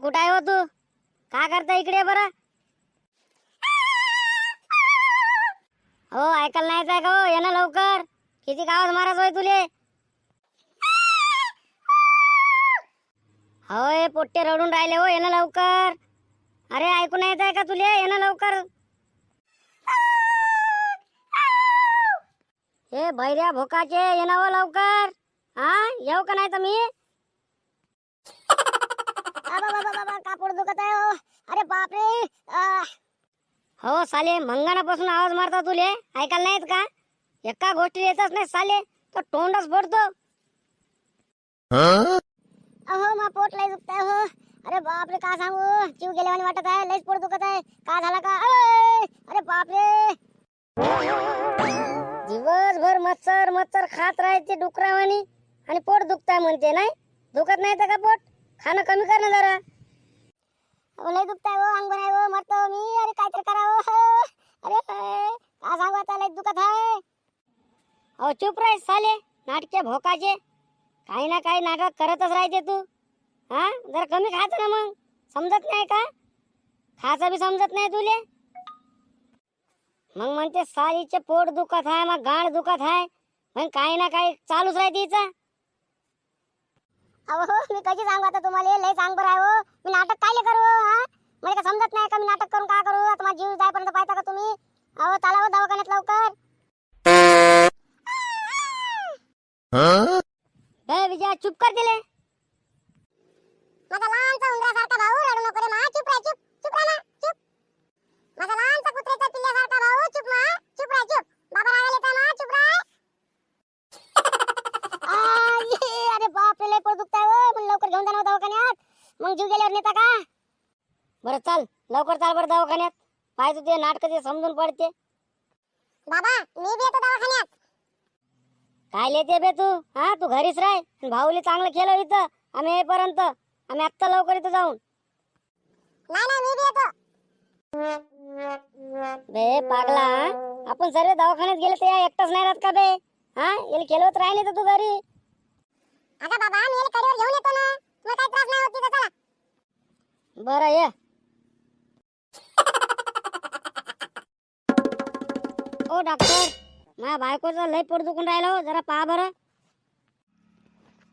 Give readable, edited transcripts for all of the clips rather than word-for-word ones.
कुठं आहे हो तू? काय करता इकडे बरं? हो ऐकायला नाही येत आहे का हो? ये ना लवकर. किती आवाज मारत होय तुले? होय पोट्टे रडून राहिले हो, ये ना लवकर. अरे ऐकू नाही येत आहे का तुले? ये ना लवकर. हे भैऱ्या भोकाचे ये ना हो लवकर. हा येऊ का नाही तर मी? बाबा कापड दुखत आहे हो. अरे बापरे. हो साले मंगानापासून आवाज मारता तुले, ऐकायला नाहीत का? एका गोष्टी येतच नाही साले, तो तोंडच फोडतो. अहो मा पोट लय दुखत आहे हो. अरे बापरे काय सांगू, जीव गेल्यावानी वाटत आहे. लयच पोट दुखत आहे. काय झालं का? अरे बापरे. दिवसभर मच्छर मच्छर खात राहायचे डुकरावानी आणि पोट दुखताय म्हणते. नाही दुखत नाही तर का पोट? खाणं कमी कर ना जरा. लय दुखताय हो, अंग आहे हो, मरतो मी. अरे काहीतरी करावं. अरे काय सांगू आता, लय दुखत आहे. अहो चुप राह साले, नाटके भोकाचे. काही ना काही नाटक करतच राहते तू. हा जरा कमी खायचं ना मग. समजत नाही का? खायचं बी समजत नाही तुले. मग म्हणते सालीचे पोट दुखत आहे, मग गांड दुखत आहे. मग काही ना काही चालूच राहते हिचं. अहो मी कशी सांगू आता तुम्हाला, लय सांग बरं आहे हो. मी नाटक कायले करू? हा मला काय समजत नाही का मी नाटक करून काय करू? आता माझा जीव जाईपर्यंत पाहता का तुम्ही? अहो चला हो दवाखान्यात लवकर. विजय चुप कर दिले. माझा लहानचा उंदरासारखा भाऊ रडू नको रे मा. चुप राह, चुप चुप राह ना, चुप. माझा लहानचा कुत्र्याचा पिल्ल्यासारखा भाऊ, चुप मा, चुप राह, चुप. बाबा रागाला येतोय मा, चुप राह. अरे बाप रे, लय पोट दुखताय हो. पण लवकर घेऊन जा ना दवाखान्यात, मग जीव गेल्यावर नेता का? बरं चाल लवकर, चाल बरं दवाखान्यात. पाय तुझे नाटक ते समजून पडते. बाबा मी बी येतो दवाखान्यात. काय लेते बे तू? हा तू घरीच राह. भाऊले चांगलं केलं इथं आम्ही येईपर्यंत. आम्ही आत्ता लवकर इथं जाऊन. नाही नाही मी बी येतो. बे पागला, आपण सर्व दवाखान्यात गेले तर या एकटाच नाही राहत का बे? हा याला केलं होत राहिले तर तू घरी. आता बाबा मी याला कडीवर घेऊन येतो ना, तुला काही त्रास नाही होत तिथं. चला बरं ये. ओ डॉक्टर, माझ्या बायकोचं लय पोट दुखून राहिलं हो, जरा पहा बरं.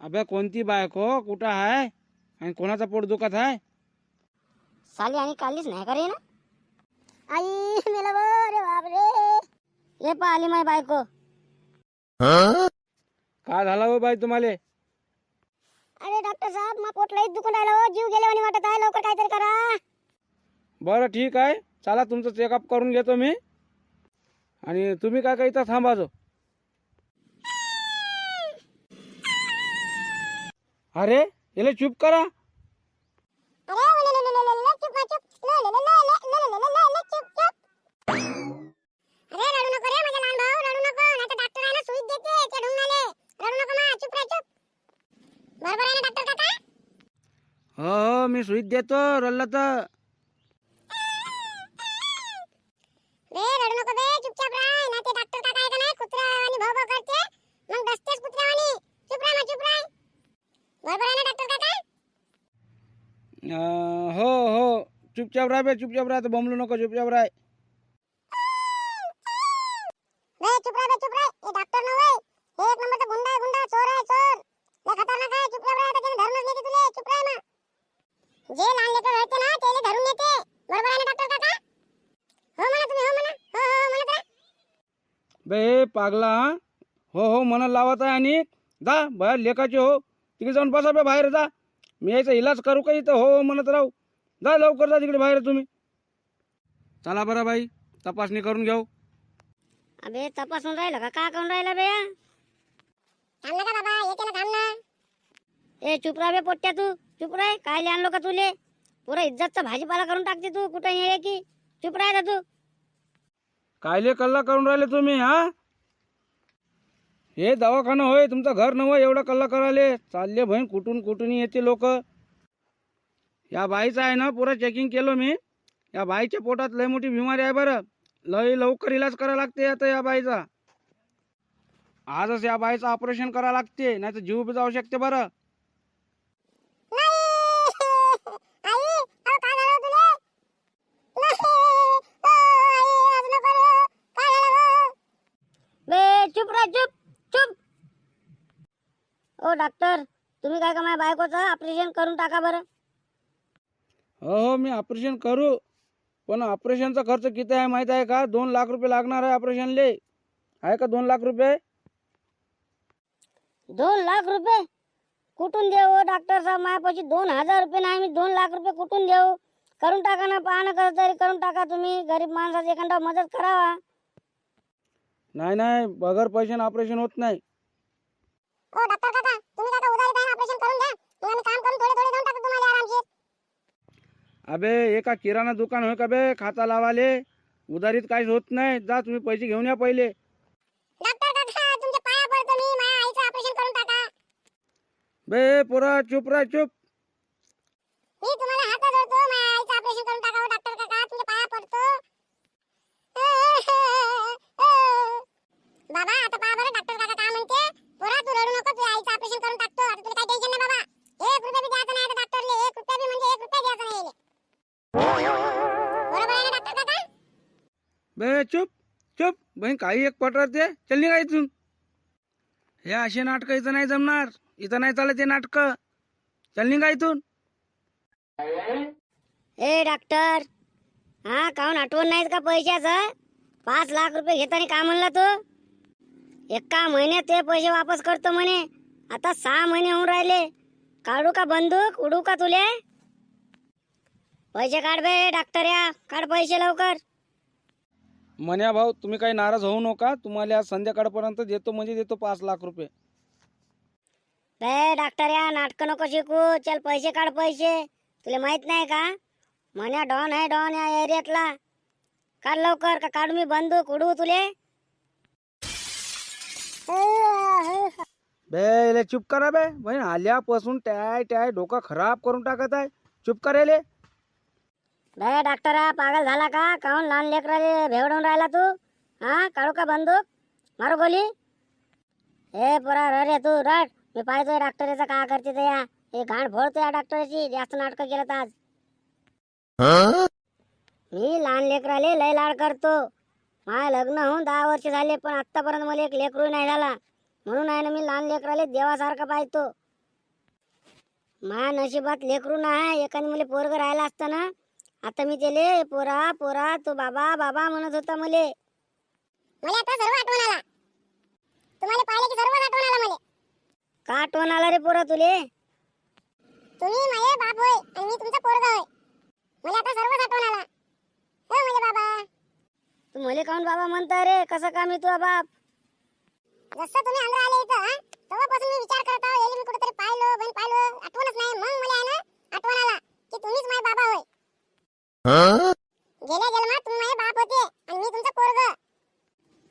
अबे कोणती बायको, कुठं आहे आणि कोणाचा पोट दुखत आहे? साली आणि कालीच नाही करे ना. आई मेला रे बापरे. ये पहा आली माझी बायको. काय झालं हो बाई तुम्हाला? अरे डॉक्टर साहेब मा पोट लय दुखून राहिलं हो, जीव गेल्यावानी वाटत आहे. लवकर काहीतरी करा. बरं ठीक आहे, चला तुमचं चेकअप करून घेतो मी. आणि तुम्ही काय काय इथं थांबाजो. अरे याला चुप करा. हो हो मी सुईत देतो, रडलं तर. हो हो चुपचाप राह बे, चुपचाप राह, बमलू नको, चुपचाप राह. बे पागला, हो हो म्हणा लावत आहे. आणि जा बाहेर लेखाचे हो, तिकडे जाऊन बसा बे बाहेर. जा मी याचा इलाज करू का इथं हो म्हणत राहू? जा लवकर, जा तिकडे बाहेर तुम्ही. चला बरं बाई, तपासणी करून घेऊ. अबे तपासून राहिलं का? का करून राहिला बे? थांब का बाबा, येते ना, थांब ना. ए चुप राह बे पोट्ट्या, तू चुप राह. काय आणलो का तुले? पुरा इज्जतचा भाजीपाला करून टाकते तू. कुठं ये की चुप राह तू. कायले कल्ला करून राहिले तुम्ही? हा हे दवाखाना होय, तुमचं घर नव एवढं कल्ला करायले चालले बहीण. कुठून कुठून येते लोक. या बाईचं आहे ना पुरा चेकिंग केलं मी. या बाईच्या पोटात लय मोठी बिमारी आहे बरं. लय लवकर इलाज करा लागते आता या बाईचा. आजच या बाईचं ऑपरेशन करा लागते, नाही तर जीव बी जाऊ शकते बरं. आई राह चुप चुप. ओ डॉक्टर, तुम्ही काय का माझ्या बायकोचं ऑपरेशन करून टाका बरं. हो मी ऑपरेशन करू, पण ऑपरेशनचा खर्च किती आहे माहीत आहे का? 2 लाख रुपये लागणार आहे ऑपरेशनले. आहे का 2 लाख रुपये? 2 लाख रुपये कुठून देऊ डॉक्टर साहेब? माझ्यापाशी 2,000 रुपये नाही. मी 2 लाख रुपये कुठून देऊ? करून टाका ना, पहा ना कसं तरी करून टाका. तुम्ही गरीब माणसाची एखादा मदत करावा. नाही नाही, बगर पैशाने ऑपरेशन होत नाही. ओ डॉक्टर काका, तुम्ही काका उधारी द्या, ऑपरेशन करून द्या. मग आम्ही काम करून थोडे थोडे देऊन टाकतो तुम्हाला आरामशीर. अबे एका किराणा दुकान होय का बे खाता लावाले? उधारीत काहीच होत नाही. जा तुम्ही पैसे घेऊन या पहिले. डॉक्टर काका, तुमच्या पाया पडतो मी, माझ्या आईचं ऑपरेशन करून टाका. बे पोरा चुप राह चुप. मी तुम्हाला हात जोडतो, माझ्या आईचं ऑपरेशन करून टाका. ओ डॉक्टर काका, तुमच्या पाया पडतो. बाबा आता पहा बरं डॉक्टर काका काय म्हणते. पोरा तू रडू नको, तुझ्या आईचं ऑपरेशन करून टाकतो. आता तुला काही टेन्शन नाही बाबा. 1 रुपया बी द्यायचा नाही आता डॉक्टरले. 1 रुपया बी म्हणजे 1 रुपया द्यायचा नाही. बरोबर आहे ना डॉक्टर काका? बे चुप चुप. बहीण काही एक पटरते. चल निघा इथून. हे असे नाटकं इथं नाही जमणार. इथं नाही चालत हे नाटकं. चल निघा इथून. ए डॉक्टर, हा काहून आठवण नाहीत का पैशाचं? 5 लाख रुपये घेताना का म्हणला तू? एका महिन्यात ते पैसे वापस करतो म्हणे. आता 6 महिने होऊन राहिले. काढू का बंदूक, उडू का तुले? पैसे काढ बे डॉक्टर, या काढ पैसे लवकर. मन्या भाऊ तुम्ही काही नाराज होऊ नका. तुम्हाला आज संध्याकाळपर्यंत देतो म्हणजे देतो 5 लाख रुपये. रे डॉक्टर, या नाटक नको शिकू. चल पैसे काढ पैसे. तुला माहित नाही का, मन्या डॉन आहे, डॉन या एरियातला. काढ लवकर, का काढू मी बंदूक, उडू तुले? बे इले चुप करा बे. बहीण आल्यापासून टाय टाय डोका खराब करून टाकत आहे. चुप करेले. बे डॉक्टर, पागल झाला का? काहून लहान लेकराले भेवडून राहिला तू? हा काढू का बंदूक, मारू गोली? ए पोरा रड रे तू, रड. मी पाहतोय डॉक्टरचा का करते ते. या हे घाण फोडतो या डॉक्टरची. जास्त नाटक केलं तर आज. मी लहान लेकराले लय लाड करतो. माझं लग्न होऊन 10 वर्ष झाले, पण आतापर्यंत मला एक लेकरू नाही झाला. म्हणून आहे ना मी लहान लेकराले देवासारखा पाहतो. माझ्या नशिबात लेकरू नाही. एकाने मला पोरग राहिला असतं ना, आता मी त्याले पोरा पोरा तो बाबा बाबा म्हणत होता मले. मला आता सर्व आठवण आला. तुम्हाला पाहिले की सर्व आठवण आला मला. का आठवण आला रे पोरा तुले? तुम्ही माझे बाप होय आणि मी तुमचा पोरगा होय. मला आता सर्व आठवण आला. हो माझे बाबा. तू मले काऊन बाबा म्हणता रे? कसं का मी तुझा बाप? जसं तुम्ही अंदर आले इथं, तेव्हापासून मी विचार करत आहो. मी कुठेतरी पाहिलो, पण पाहिलो, आठवणच नाही. मग मला आहे ना आठवण आला की तुम्हीच माझे बाबा होय. गेल्या जन्मात तुम्ही माझे बाप होते आणि मी तुमचा पोरगा.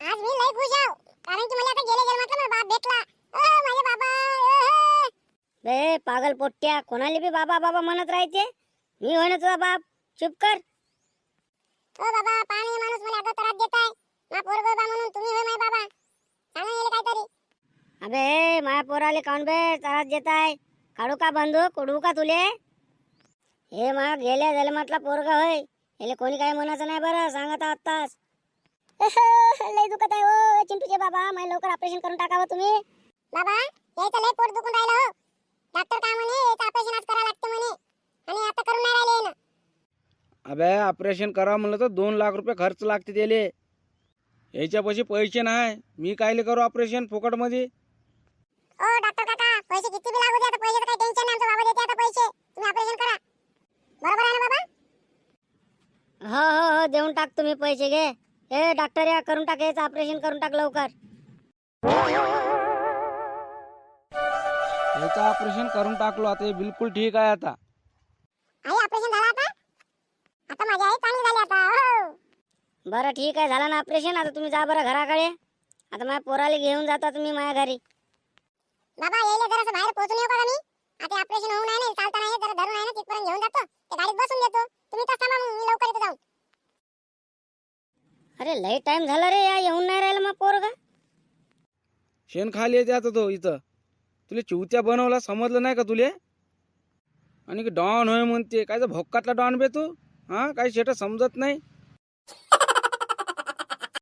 आज मी लय खुश आहो, कारण की मला आता गेल्या जन्मातला माझा बाप भेटला. ओ माझे बाबा. बे पागल पोट्ट्या, कोणाला बी बाबा बाबा म्हणत राहायचे. मी होय ना तुझा बाप. चुप कर. ओ बाबा, पाणी माणूस मला आता त्रास देताय. मा पोरगा बा म्हणून तुम्ही होय माझे बाबा. सांगा येले काहीतरी. अबे माझ्या पोराले काऊन बे त्रास देताय? काढू का बंदूक, उडवू का तुले? हे मग गेल्या जन्मातला पोरगा होय. याले कोणी काही म्हणायचं नाही बरं, सांगत आत्ताच. लय दुखत आहे हो चिंटूचे बाबा. मला लवकर ऑपरेशन करून टाकावं तुम्ही. बाबा याचं लय पोट दुखून राहिलं हो. डॉक्टर काय म्हणे, याचं ऑपरेशन आज करावं लागतं म्हणे, आणि आता करून नाही राहिले ना. अबे ऑपरेशन करा म्हणलं तर 2 लाख रुपये खर्च लागते त्याले. याच्यापाशी पैसे नाही. मी कायले करू ऑपरेशन फुकटमध्ये? ओ डॉक्टर काका, पैसे किती बी लागू द्या, आता पैशाचं काही टेन्शन नाही. आमचा बाबा देते आता पैसे. तुम्ही ऑपरेशन करा. बरोबर आहे ना बाबा? हो हो हो, देऊन टाक तुम्ही पैसे. घे. ए डॉक्टर, या करून टाक, याचं ऑपरेशन करून टाक लवकर. याचं ऑपरेशन करून टाकलो. आता हे बिलकुल ठीक आहे. आता आई ऑपरेशन झालं आता? आता माझी आई चांगली झाली आता. हो बरं ठीक आहे, झालं ना ऑपरेशन. आता तुम्ही जा बरं घराकडे. आता माझ्या पोराला घेऊन जाता तुम्ही माझ्या घरी. बाबा यायला जरासं बाहेर पोहोचून येऊ का मी? आता ऑपरेशन होऊन आहे ना, चालता नाही, जरा धरून आहे ना, तिथपर्यंत घेऊन जातो. ते गाडीत बसून देतो. तुम्ही तर थांबा, मग मी लवकर येतो जाऊन. अरे लय टाइम झाला रे, या येऊन नाही राहिला मग पोरगा. शेण खाली येते आता तो इथं. तुला चिवत्या बनवला, समजलं नाही का तुले? आणि डॉन होय म्हणते. काय भोकातला डॉन बे तू? हा काही शेट समजत नाही.